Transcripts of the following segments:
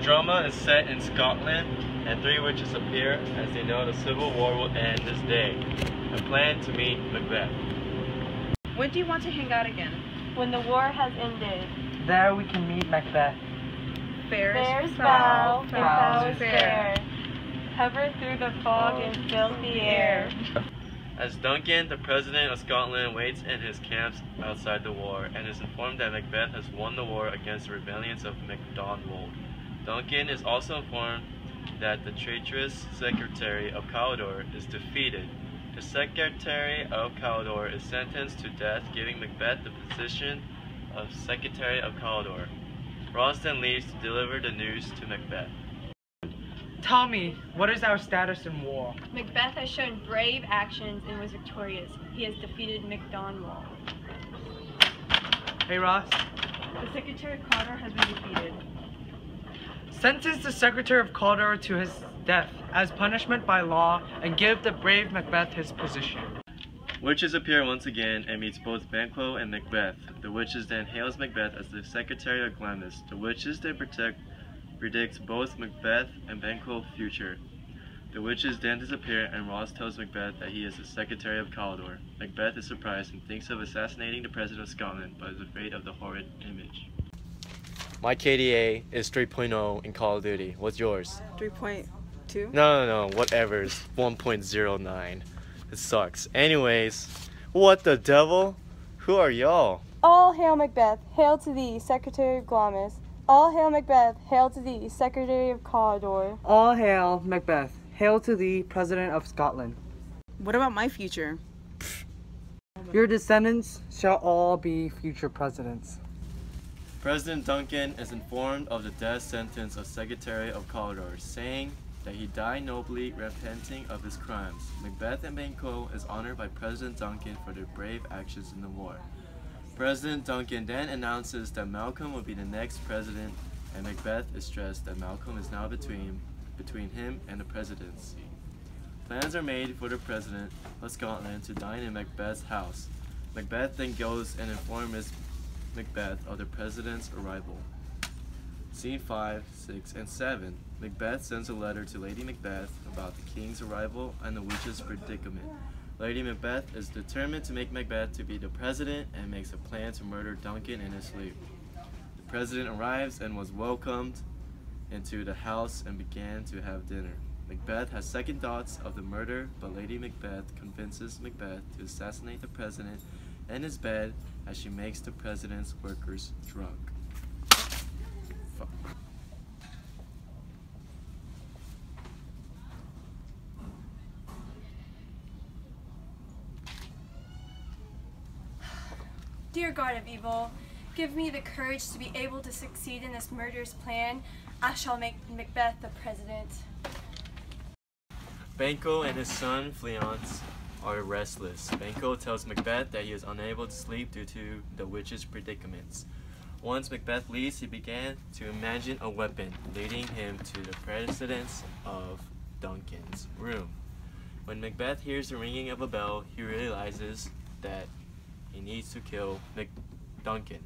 drama is set in Scotland, and three witches appear as they know the civil war will end this day and plan to meet Macbeth. When do you want to hang out again? When the war has ended. There we can meet Macbeth. Fair Fair is is foul, foul, and foul foul is is fair. fair. Hover through the fog and fill the air. As Duncan, the president of Scotland, waits in his camps outside the war and is informed that Macbeth has won the war against the rebellions of MacDonald. Duncan is also informed that the traitorous Secretary of Cawdor is defeated. The Secretary of Cawdor is sentenced to death, giving Macbeth the position of Secretary of Cawdor. Ross then leaves to deliver the news to Macbeth. Tell me, what is our status in war? Macbeth has shown brave actions and was victorious. He has defeated MacDonald. Hey Ross, The Secretary of Cawdor has been defeated. sentence the Secretary of Cawdor to his death as punishment by law and give the brave Macbeth his position. Witches appear once again and meets both Banquo and Macbeth. The witches then hails Macbeth as the Secretary of Glamis. The witches then predict both Macbeth and Banquo's future. The witches then disappear and Ross tells Macbeth that he is the Secretary of Cawdor. Macbeth is surprised and thinks of assassinating the President of Scotland, but is afraid of the horrid image. My KDA is 3.0 in Call of Duty. What's yours? 3.2? No, whatever. It's 1.09. It sucks. Anyways, what the devil? Who are y'all? All hail Macbeth, hail to thee, Secretary of Glamis. All hail Macbeth, hail to thee, Secretary of Cawdor. All hail Macbeth, hail to thee, President of Scotland. What about my future? Your descendants shall all be future presidents. President Duncan is informed of the death sentence of Secretary of Cawdor, saying that he died nobly, repenting of his crimes. Macbeth and Banquo is honored by President Duncan for their brave actions in the war. President Duncan then announces that Malcolm will be the next president, and Macbeth is stressed that Malcolm is now between him and the presidency. Plans are made for the president of Scotland to dine in Macbeth's house. Macbeth then goes and informs Macbeth of the president's arrival. Scene 5, 6, and 7. Macbeth sends a letter to Lady Macbeth about the king's arrival and the witch's predicament. Lady Macbeth is determined to make Macbeth to be the president and makes a plan to murder Duncan in his sleep. The president arrives and was welcomed into the house and began to have dinner. Macbeth has second thoughts of the murder, but Lady Macbeth convinces Macbeth to assassinate the president in his bed as she makes the president's workers drunk. Fuck. Dear God of evil, give me the courage to be able to succeed in this murderous plan. I shall make Macbeth the president. Banquo and his son Fleance are restless. Banquo tells Macbeth that he is unable to sleep due to the witch's predicaments. Once Macbeth leaves, he began to imagine a weapon, leading him to the president's of Duncan's room. When Macbeth hears the ringing of a bell, he realizes that he needs to kill Duncan.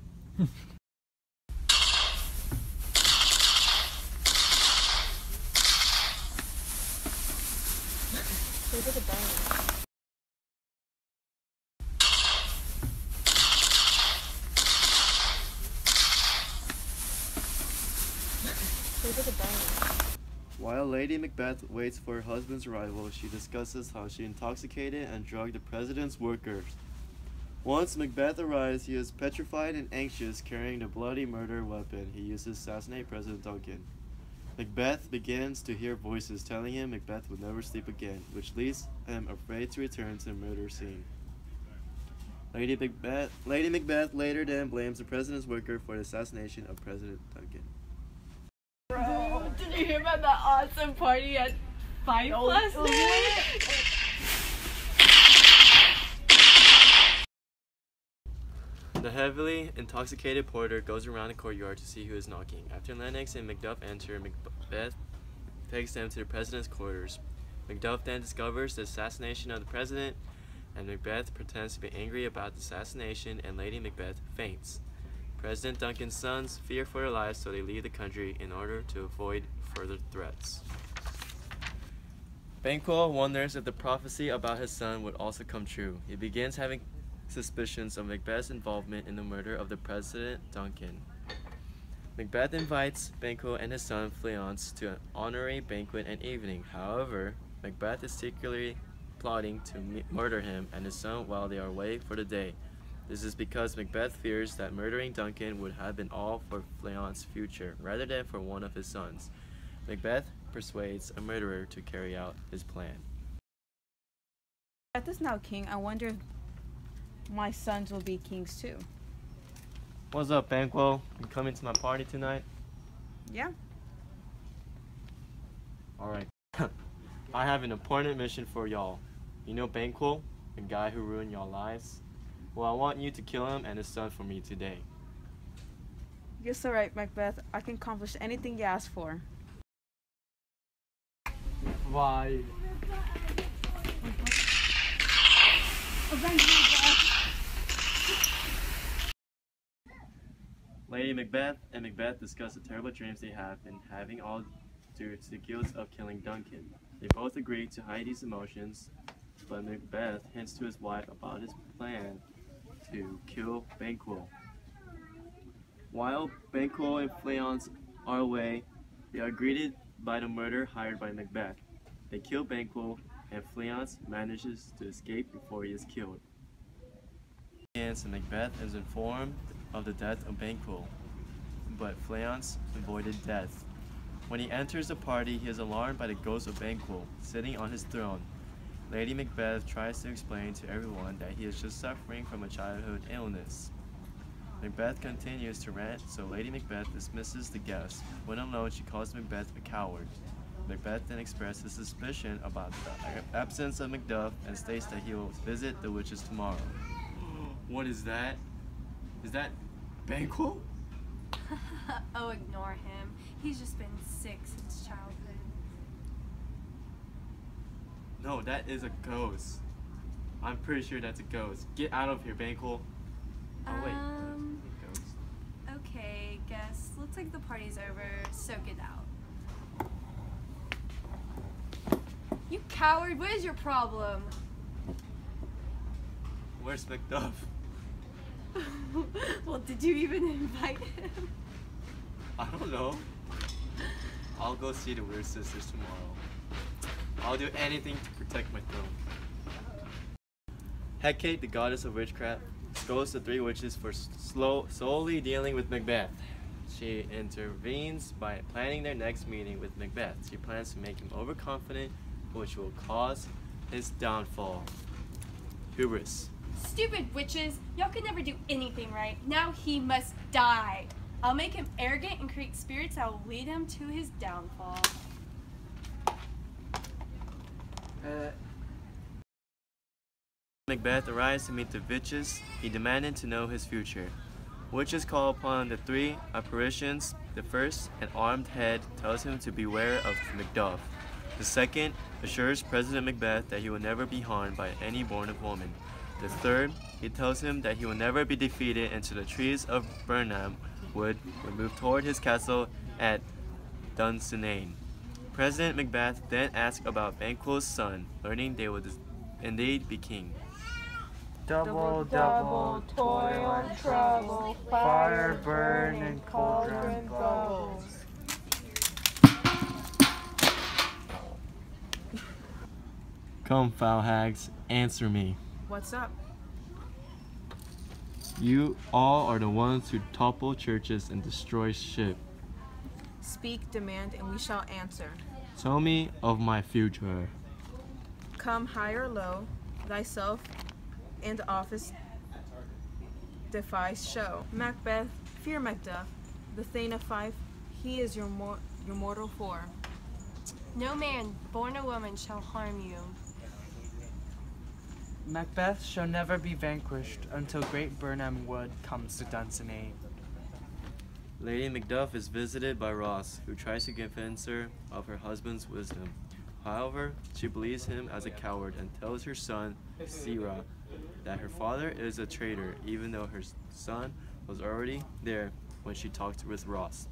While Lady Macbeth waits for her husband's arrival, she discusses how she intoxicated and drugged the president's workers. Once Macbeth arrives, he is petrified and anxious, carrying the bloody murder weapon he used to assassinate President Duncan. Macbeth begins to hear voices telling him Macbeth would never sleep again, which leaves him afraid to return to the murder scene. Lady Macbeth later then blames the president's worker for the assassination of President Duncan. Bro, did you hear about that awesome party at Fife last night? The heavily intoxicated porter goes around the courtyard to see who is knocking. After Lennox and Macduff enter, Macbeth takes them to the president's quarters. Macduff then discovers the assassination of the president, and Macbeth pretends to be angry about the assassination, and Lady Macbeth faints. President Duncan's sons fear for their lives, so they leave the country in order to avoid further threats. Banquo wonders if the prophecy about his son would also come true. He begins having suspicions of Macbeth's involvement in the murder of the President Duncan. Macbeth invites Banquo and his son Fleance to an honorary banquet and evening. However, Macbeth is secretly plotting to murder him and his son while they are away for the day. This is because Macbeth fears that murdering Duncan would have been all for Fleance's future, rather than for one of his sons. Macbeth persuades a murderer to carry out his plan. Macbeth is now king. I wonder if my sons will be kings too. What's up, Banquo? You coming to my party tonight? Yeah. Alright. I have an important mission for y'all. You know Banquo, the guy who ruined y'all lives? Well, I want you to kill him and his son for me today. Yes, alright, Macbeth. I can accomplish anything you ask for. Why? Lady Macbeth and Macbeth discuss the terrible dreams they have been having, all due to the guilt of killing Duncan. They both agree to hide these emotions, but Macbeth hints to his wife about his plan to kill Banquo. While Banquo and Fleance are away, they are greeted by the murderer hired by Macbeth. They kill Banquo, and Fleance manages to escape before he is killed. And Macbeth is informed of the death of Banquo, but Fleance avoided death. When he enters the party, he is alarmed by the ghost of Banquo sitting on his throne. Lady Macbeth tries to explain to everyone that he is just suffering from a childhood illness. Macbeth continues to rant, so Lady Macbeth dismisses the guest. When alone, she calls Macbeth a coward. Macbeth then expresses suspicion about the absence of Macduff and states that he will visit the witches tomorrow. What is that? Is that Banquo? Oh, ignore him. He's just been sick since childhood. No, that is a ghost. I'm pretty sure that's a ghost. Get out of here, Banquo. Oh wait. Ghost. Okay, guess. Looks like the party's over. Soak it out. You coward! What is your problem? Where's Macduff? Well, did you even invite him? I don't know. I'll go see the Weird Sisters tomorrow. I'll do anything to protect my throne. Hecate, the goddess of witchcraft, scolds the three witches for solely dealing with Macbeth. She intervenes by planning their next meeting with Macbeth. She plans to make him overconfident, which will cause his downfall. Hubris. Stupid witches! Y'all could never do anything right. Now he must die. I'll make him arrogant and create spirits that will lead him to his downfall. Macbeth arrives to meet the witches. He demanded to know his future. Witches call upon the three apparitions. The first, an armed head, tells him to beware of Macduff. The second assures President Macbeth that he will never be harmed by any born of woman. The third, he tells him that he will never be defeated until the trees of Burnham Wood will move toward his castle at Dunsinane. President Macbeth then asks about Banquo's son, learning they will indeed be king. Double, Double, toil and trouble, fire burn and cauldron bubbles. Come, foul hags, answer me. What's up? You all are the ones who topple churches and destroy ships. Speak, demand, and we shall answer. Tell me of my future. Come high or low, thyself and the office defies show. Macbeth, fear Macduff, the Thane of Fife, he is your mortal foe. No man born a woman shall harm you. Macbeth shall never be vanquished until great Burnham Wood comes to Dunsinane. Lady Macduff is visited by Ross, who tries to convince her of her husband's wisdom. However, she believes him as a coward and tells her son, Sira, that her father is a traitor, even though her son was already there when she talked with Ross.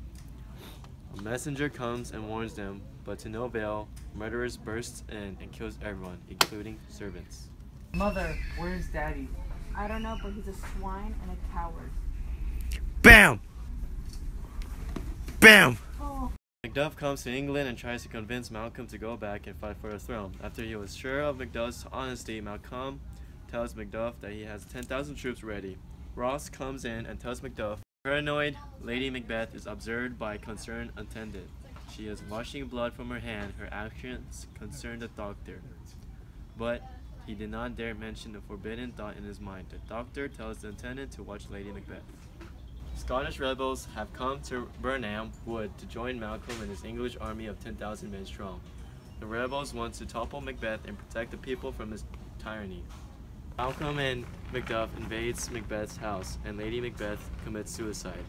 A messenger comes and warns them, but to no avail, murderers burst in and kills everyone, including servants. Mother, where's Daddy? I don't know, but he's a swine and a coward. BAM! BAM! Oh. Macduff comes to England and tries to convince Malcolm to go back and fight for the throne. After he was sure of Macduff's honesty, Malcolm tells Macduff that he has 10,000 troops ready. Ross comes in and tells Macduff, paranoid Lady Macbeth is observed by a concerned attendant. She is washing blood from her hand. Her actions concern the doctor. But he did not dare mention the forbidden thought in his mind. The doctor tells the attendant to watch Lady Macbeth. Scottish rebels have come to Burnham Wood to join Malcolm and his English army of 10,000 men strong. The rebels want to topple Macbeth and protect the people from his tyranny. Malcolm and Macduff invades Macbeth's house, and Lady Macbeth commits suicide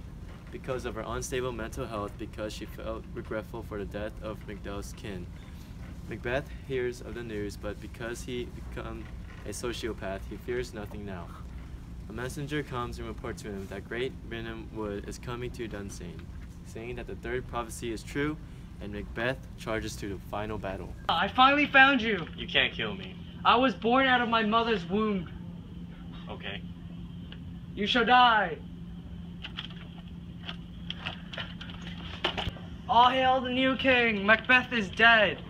because of her unstable mental health, because she felt regretful for the death of Macduff's kin. Macbeth hears of the news, but because he become a sociopath, he fears nothing now. A messenger comes and reports to him that Great Burnham Wood is coming to Dunsane, saying that the third prophecy is true, and Macbeth charges to the final battle. I finally found you. You can't kill me. I was born out of my mother's womb. Okay. You shall die. All hail the new king. Macbeth is dead.